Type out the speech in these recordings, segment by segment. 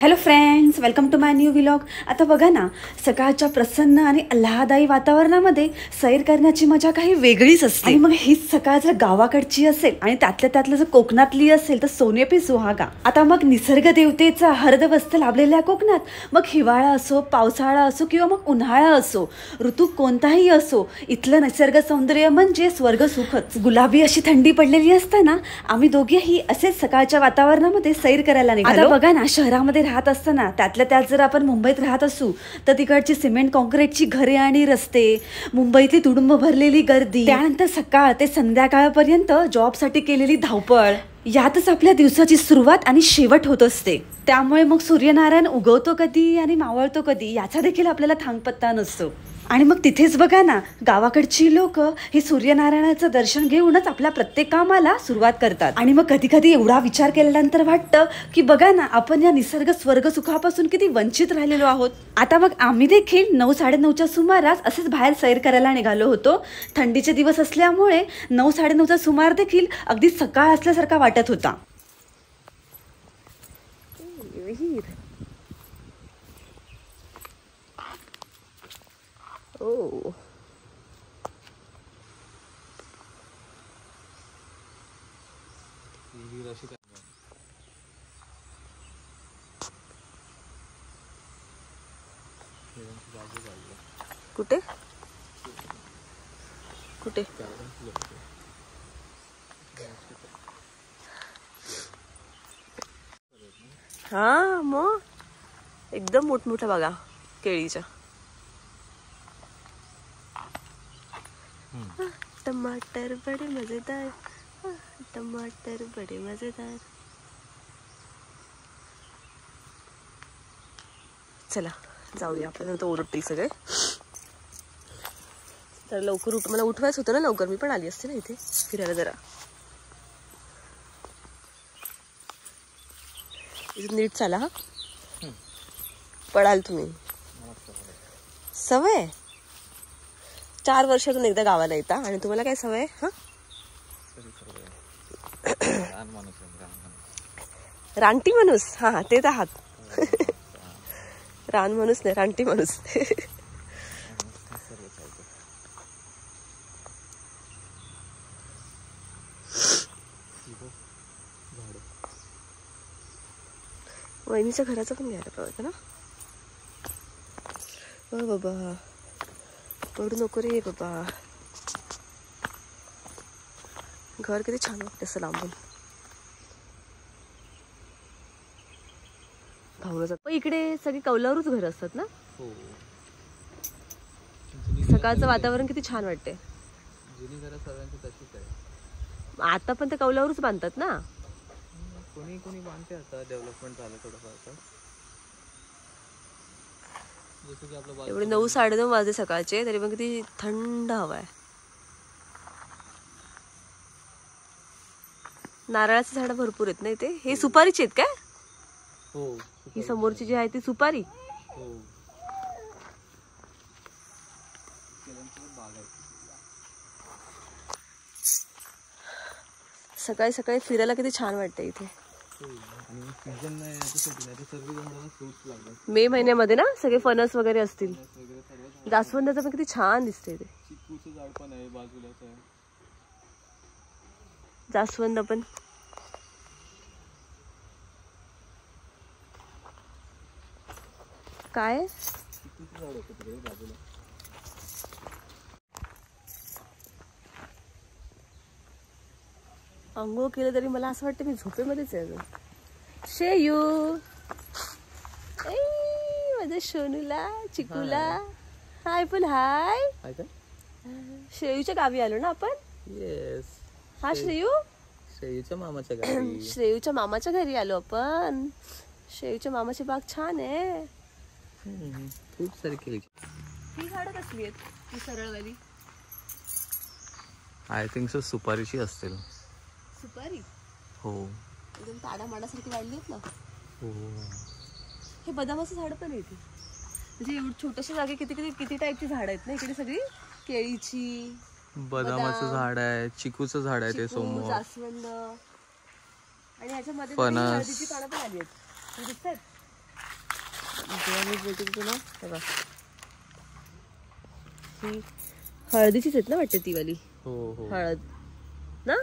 Hello friends, welcome to my new vlog. आता बघा ना, सकाळच्या प्रसन्न आणि आल्हादायी वातावरणामध्ये सैर करण्याची मजा काही वेगळीच असते. आणि मग हीच सकाळ जर गावाकडची असेल आणि त्यातलं जर कोकणातली असेल तर सोने पे सुहागा. आता मग निसर्ग देवतेचा हरदवस्त लाभलेल्या कोकणात मग हिवाळा असो, पावसाळा असो किंवा मग उन्हाळा असो, ऋतू कोणताही असो, इथलं निसर्ग सौंदर्य म्हणजे स्वर्ग सुखच. गुलाबी अशी थंडी पडलेली असताना आम्ही दोघेही असेच सकाळच्या वातावरणामध्ये सैर करायला निघालो. आता बघा ना, शहरामध्ये राहत असताना त्यात जर आपण मुंबईत राहत असू तर तिकडची सिमेंट कॉन्क्रीटची घरे आणि रस्ते, मुंबईतली तुडुंब भरलेली गर्दी, त्यानंतर सकाळ ते संध्याकाळपर्यंत जॉबसाठी केलेली धावपळ, यातच आपल्या दिवसाची सुरुवात आणि शेवट होत असते. त्यामुळे मग सूर्यनारायण उगवतो कधी आणि मावळतो कधी याचा देखील आपल्याला थांगपत्ता नसतो. आणि मग तिथेच बघा ना, गावाकडची लोक हे सूर्यनारायणाचं दर्शन घेऊनच आपल्या प्रत्येक कामाला सुरुवात करतात. आणि मग कधी कधी एवढा विचार केल्यानंतर वाटतं की बघा ना, आपण या निसर्ग स्वर्ग सुखापासून किती वंचित राहिलेलो आहोत. आता मग आम्ही देखील 9-9:30च्या सुमारास असेच बाहेर सैर करायला निघालो होतो. थंडीचे दिवस असल्यामुळे 9-9:30चा सुमार देखील अगदी सकाळ असल्यासारखा वाटत होता. ओ कुठे कुठे हा, मग एकदम मोठमोठ्या बागा केळीच्या. टमाटर बडे मजेदार, टमाटर बडे मजेदार. चला जाऊया, आपल्याला तर ओरडतील सगळे. तर लवकर मला उठवायचं होतं ना लवकर, मी पण आली असते ना इथे फिरायला. जरा नीट चाला हा, पडाल तुम्ही. सवय 4 वर्षातून एकदा गावाला येता आणि तुम्हाला काय सवय? हा, रानटी माणूस. हा ते तर आहात. रान माणूस नाही, रानटी माणूस. वहिनीच्या घराचं पण घ्यायला पाहिजे ना. हो बाबा, पडू नको रे बाबा. घर किती छान वाटतं असं लांबून. भावना इकडे सगळी कौलारूच घर असतात ना. सकाळचं वातावरण किती छान वाटते. जुनी घरं सर्वांची तशीच आहे. आता पण ते कौलावरच बांधतात ना. कोणी कोणी बांधते, आता डेव्हलपमेंट झालं थोडंफार. एवढे 9-9:30 वाजले सकाळचे, तरी पण किती थंड हवा आहे. नारळाची झाडं भरपूर आहेत ना इथे. हे सुपारीची आहेत काय? हो, ही समोरची जी आहे ती सुपारी. सकाळी सकाळी फिरायला किती छान वाटतं इथे. मे महिन्यामध्ये ना सगळे फणस वगैरे असतील. जास्वंदाचं पण किती छान दिसते ते. चिकूचं झाड पण आहे बाजूलाच आहे. जास्वंद पण. काय चिकूचं झाड होतं तिकडे बाजूला. अंघोळ केलं तरी मला असं वाटतं मी झोपेमध्येच आहे अजून. शेयू, माझ्या सोनूला, चिकूला हाय. पण हाय, श्रेयूच्या गावी आलो ना आपण. येस. हा श्रेयू, श्रेयूच्या मामाच्या घरी. श्रेयूच्या मामाच्या घरी आलो आपण. श्रेयूच्या मामाची बाग छान आहे. खूप सारी केळी. ही झाडं कसली आहेत? ही सरळवाली आय थिंक सो सुपारीची असतील. सुपारी? हो, एकदम ताडामाडासारखी वाढली आहेत ना. हो. हे बदामाचं झाड पण आहे इथे. म्हणजे एवढं छोट्याशा जागे किती टाईपची झाड आहेत ना इकडे. सगळी केळीची, बदामाचं झाड आहे, चिकूचं झाड आहे ते समोर, जास्वंद, आणि ह्याच्यामध्ये हळदीची पानं पण आली आहेत. दिसतात. जेव्हा मी बोलते तुला बघा, ही हळदीचीच आहेत ना वाटते ती वाली. हो हळद ना.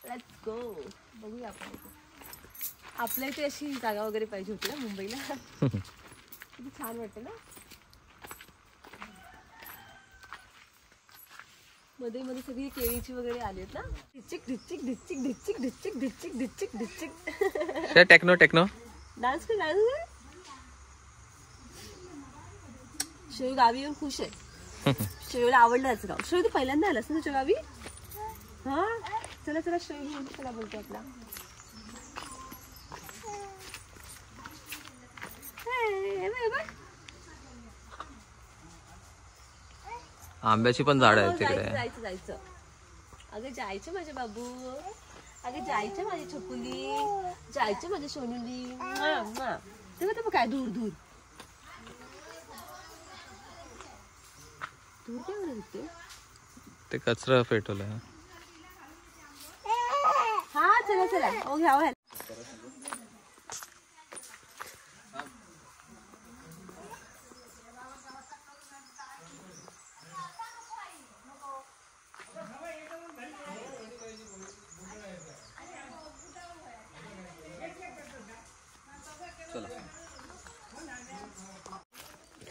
Let's go. बघूया आपण आपल्या इथे अशी जागा वगैरे पाहिजे होती ना मुंबईला. किती छान वाटते ना. मध्ये मध्ये सगळी केळीची वगैरे आली आहेत ना. ढिच्चिक ढिच्चिक ढिच्चिक ढिच्चिक ढिच्चिक ढिच्चिक ढिच्चिक ढिच्चिक. टेक्नो टेक्नो डान्स कर डान्स कर. शेव गावी येऊन खुश आहे. शेवला आवडलं याचं गाव. शेव तू पहिल्यांदा आलास ना तुझ्या गावी. हा चला चला शेव घेऊन चला बोलतो आपला. आंब्याची पण झाड आहेत तिकडे. जायचं जायचं. अगं जायचं माझे बाबू. अगं जायचं माझी छकुली. जायचं माझी सोनुली. तेव्हा तर काय दूर दूर दूर काय म्हणते ते कचरा पेटवलं. हा चला चला. ओ घ्या.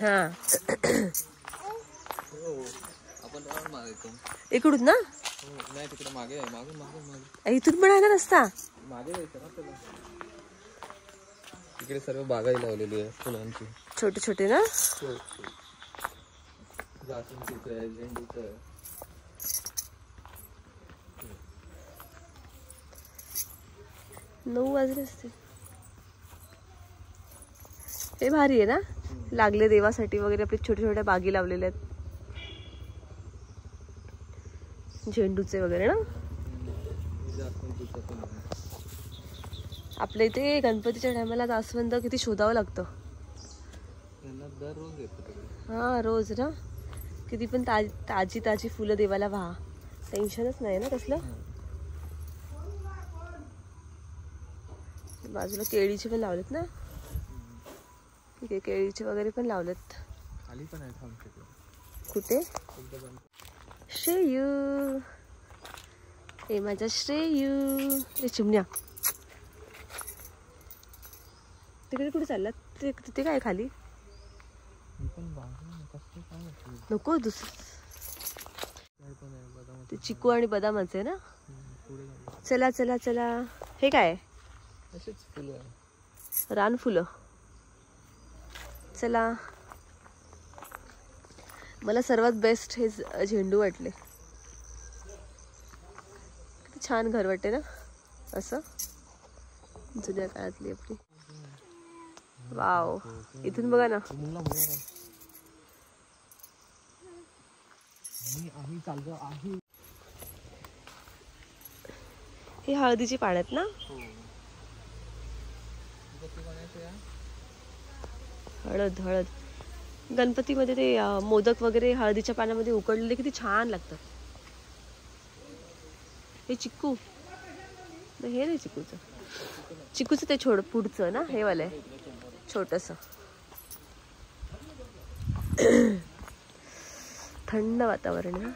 हा इकडून ना. नाही तिकडे मागे आहे. मागे मागे मागे इथून पण आहे ना रस्ता. मागे जायचं ना तुला. इकडे सर्व बागाही लावलेली आहे फुलांची. छोटे छोटे ना. जास्वंदीचं आहे, झेंडूचं आहे. नऊ वाजले असते. हे भारी आहे ना. लागले देवासाठी वगैरे आपले छोट्या छोट्या बागी लावलेल्या आहेत. झेंडूचे वगैरे ना. आपल्या इथे गणपतीच्या टायमाला जास्वंद किती शोधावं लागतं. हा रोज ना. किती पण ताजी ताजी फुलं देवाला व्हा. टेन्शनच नाही ना कसलं. बाजूला केळीचे पण लावलेत ना. ठीक आहे केळीचे वगैरे पण लावलेत. खाली पण आहे. कुठे श्रेयू. ए माझा श्रेयू. ए चिमण्या तिकडे कुठे चालला. तिथे काय खाली नको दुसरं. ते चिकू आणि बदामाचे ना. चला चला चला. हे काय रान फुलं. चला. मला सर्वात बेस्ट हे झेंडू वाटले. किती छान घर वाटते ना असं जुन्या काळातली आपली. वाव. इथून बघा ना. हे हळदीची पानं आहेत ना. हळद हळद. गणपतीमध्ये ते मोदक वगैरे हळदीच्या पाण्यामध्ये उकडलेले किती छान लागतात. हे चिक्कू. हे नाही चिक्कूचं. चिक्कूचं ते पुढचं ना. हे वालं आहे छोटस. थंड वातावरण आहे.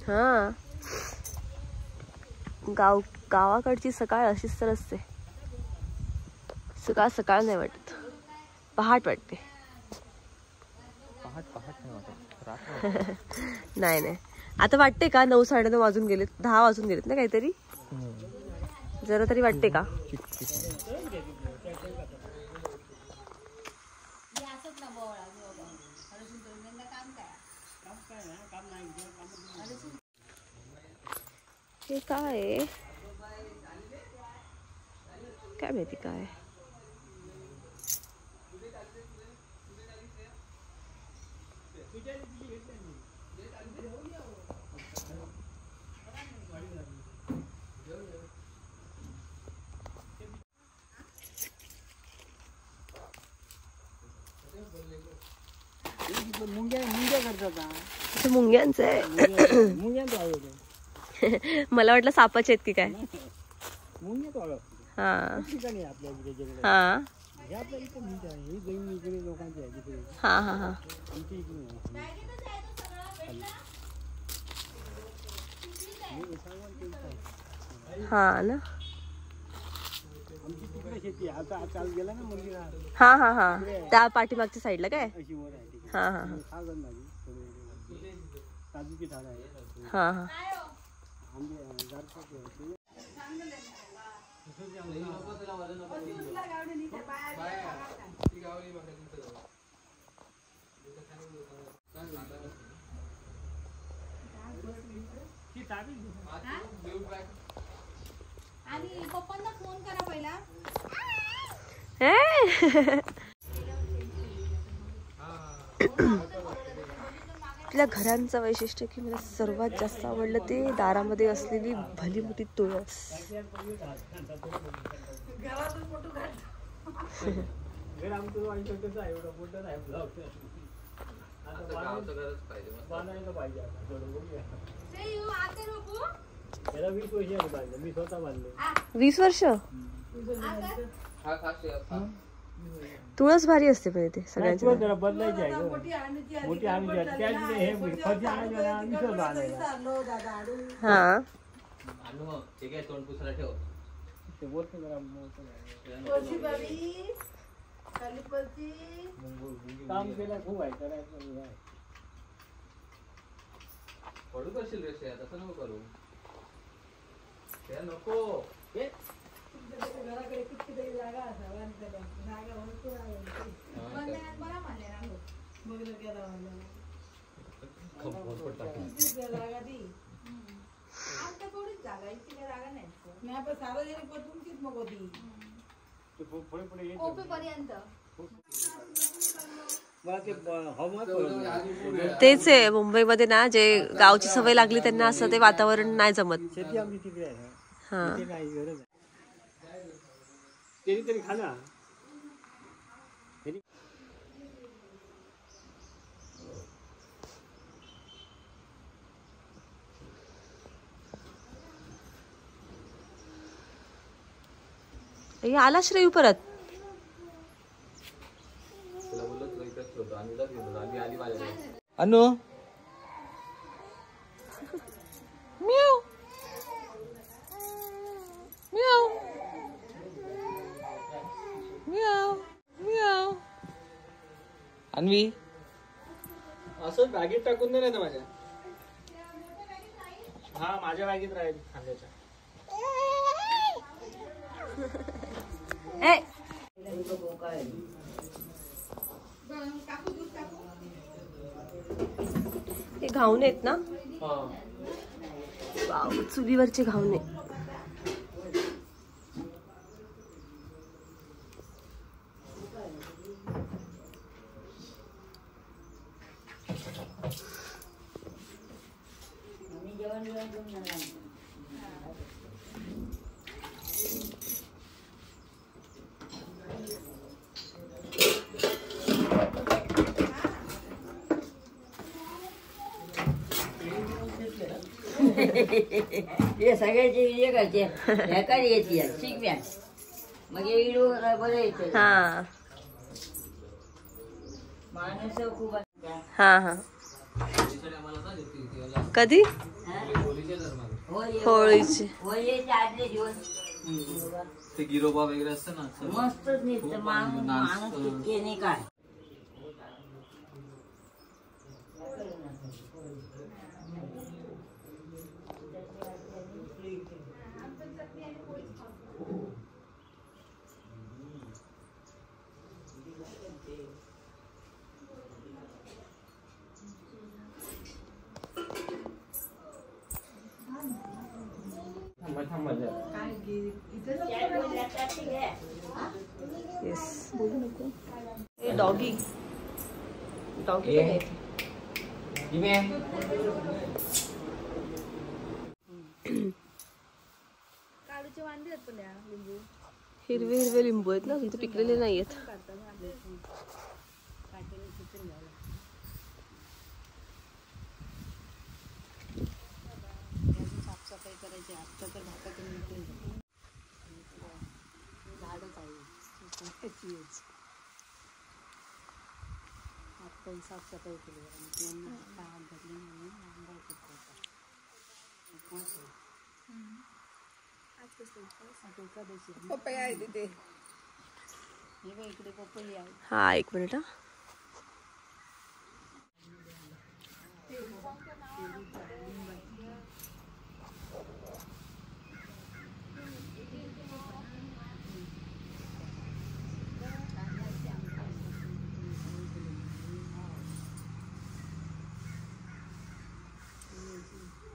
हा गावाकडची सकाळ अशीच तर असते. सकाळ सकाळ नाही वाटत. पहाट वाटते. नाही नाही आता वाटते का 9 साडेनऊ वाजून गेलेत. 10 वाजून गेलेत ना काहीतरी. जरा तरी वाटते का. हे काय काय माहिती काय. मुंग्यांचं आहे. मला वाटलं सापाचे आहेत की काय. हा ठिकाणी आपल्या इकडे हा हे आपल्या इकडे मिळतं हे जमीन इकडे लोकांची आहे तिकडे हा हा हा आमच्या इकडे नाही. हे विसावण ते इकडे. हा ना आमची तिकडे शेती आहे. आता चालू गेला ना मंदिरात हा हा हा त्या पाठीमागच्या साईडला काय अशी वर आहे तिकडे. हा हा हा सागण माझी थोडे काजूची झाड आहे हा हा आंबे जारचं आणि पप्पांना फोन करा पहिला. आपल्या घरांचं वैशिष्ट्य की मला सर्वात जास्त आवडलं ते दारामध्ये असलेली भली मोठी तुळस. घर आमचं ऐकतच आहे एवढं मोठं नाही बांधायला पाहिजे आता थोडं बघूया. त्याला 20 वर्ष आली बांधलं मी स्वतः बांधले 20 वर्ष तुळस भारी असते पण ते सगळ्यांच्या जरा बदलायची आहे मोठी आणायची हे फरशी आणायची आणि विसर आणायला हा तोंड पुसरा ठेव ते बोलतो जरा काम केलं खूप आहे करायचं आहे. पडू करशील रे शेत असं नको करू नको तेच आहे मुंबईमध्ये ना जे गावची सवय लागली त्यांना असं ते वातावरण नाही जमत. शेती आमची तिकडे आहे हा ते काही गरज आहे तरी तरी खा ना. आला श्रेयू परत. अनु म्याव म्याव म्याव म्याव. अन्वी असं बॅगेत टाकून दे ना माझ्या. हा माझ्या बॅगेत राहील खांद्याच्या. हे घाऊन आहेत ना. वाव चुलीवरचे घावणे. हे सगळ्याचे हे करते ह्याकडे येते शिकव्या मग इडू बरं येते हा माणूस खूप हा हा. कधी होळीचे होळीचे आदले दिवस ते गिरोबा वगैरे असतं ना मस्तच निघतं माणूस तितके नाही काय. येस बोलू नको. हे डॉगी डॉगी पण आहेत. काळूचे वांदे आहेत पण या लिंबू. हिरवे हिरवे लिंबू आहेत ना इथे पिकलेले नाही आहेत. साफसफाई करायची. आता तर भाताचं पण साफसफाई केली काम घातली पपई आहे तिथे. इकडे पपई आहे. हा एक मिनिट हा.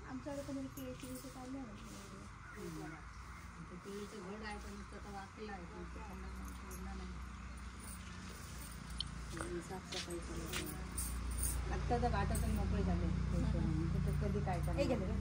आमच्याकडे पण केळीचे चालले ना. केळीचं घड आहे पण नुसतं वाकलं आहे साफसफाई करायची. आत्ता तर वाटातून मोकळे झाले. कधी काय करायचं.